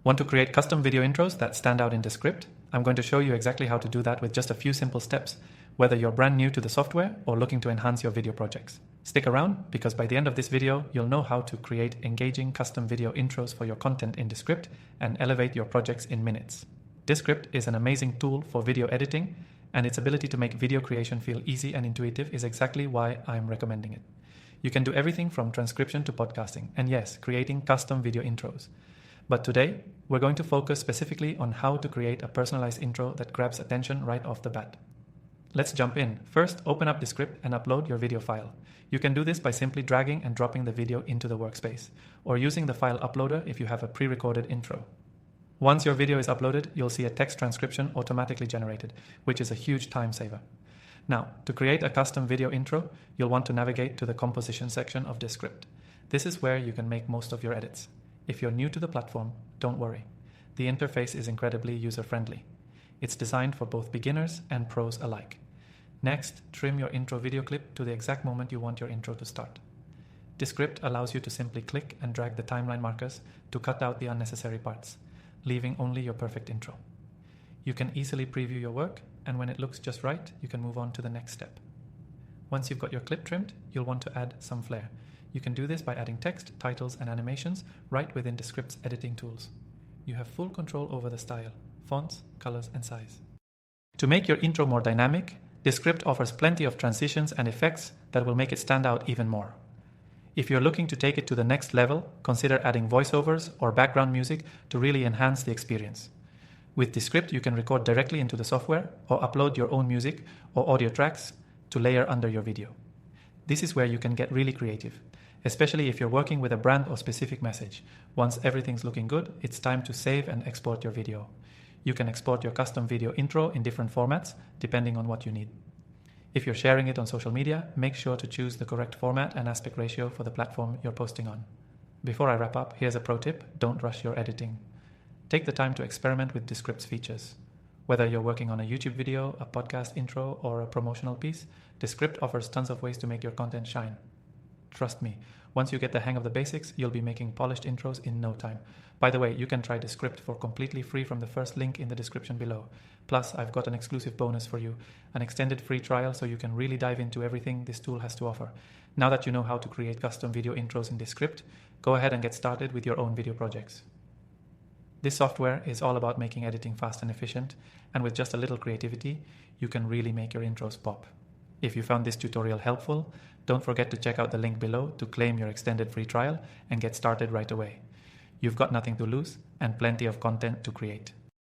Want to create custom video intros that stand out in Descript? I'm going to show you exactly how to do that with just a few simple steps, whether you're brand new to the software or looking to enhance your video projects. Stick around, because by the end of this video, you'll know how to create engaging custom video intros for your content in Descript and elevate your projects in minutes. Descript is an amazing tool for video editing, and its ability to make video creation feel easy and intuitive is exactly why I'm recommending it. You can do everything from transcription to podcasting, and yes, creating custom video intros. But today, we're going to focus specifically on how to create a personalized intro that grabs attention right off the bat. Let's jump in. First, open up Descript and upload your video file. You can do this by simply dragging and dropping the video into the workspace, or using the file uploader if you have a pre-recorded intro. Once your video is uploaded, you'll see a text transcription automatically generated, which is a huge time saver. Now, to create a custom video intro, you'll want to navigate to the composition section of Descript. This is where you can make most of your edits. If you're new to the platform, don't worry. The interface is incredibly user-friendly. It's designed for both beginners and pros alike. Next, trim your intro video clip to the exact moment you want your intro to start. Descript allows you to simply click and drag the timeline markers to cut out the unnecessary parts, leaving only your perfect intro. You can easily preview your work, and when it looks just right, you can move on to the next step. Once you've got your clip trimmed, you'll want to add some flair. You can do this by adding text, titles, and animations right within Descript's editing tools. You have full control over the style, fonts, colors, and size. To make your intro more dynamic, Descript offers plenty of transitions and effects that will make it stand out even more. If you're looking to take it to the next level, consider adding voiceovers or background music to really enhance the experience. With Descript, you can record directly into the software or upload your own music or audio tracks to layer under your video. This is where you can get really creative, especially if you're working with a brand or specific message. Once everything's looking good, it's time to save and export your video. You can export your custom video intro in different formats, depending on what you need. If you're sharing it on social media, make sure to choose the correct format and aspect ratio for the platform you're posting on. Before I wrap up, here's a pro tip: don't rush your editing. Take the time to experiment with Descript's features. Whether you're working on a YouTube video, a podcast intro, or a promotional piece, Descript offers tons of ways to make your content shine. Trust me, once you get the hang of the basics, you'll be making polished intros in no time. By the way, you can try Descript for completely free from the first link in the description below. Plus, I've got an exclusive bonus for you, an extended free trial so you can really dive into everything this tool has to offer. Now that you know how to create custom video intros in Descript, go ahead and get started with your own video projects. This software is all about making editing fast and efficient, and with just a little creativity, you can really make your intros pop. If you found this tutorial helpful, don't forget to check out the link below to claim your extended free trial and get started right away. You've got nothing to lose and plenty of content to create.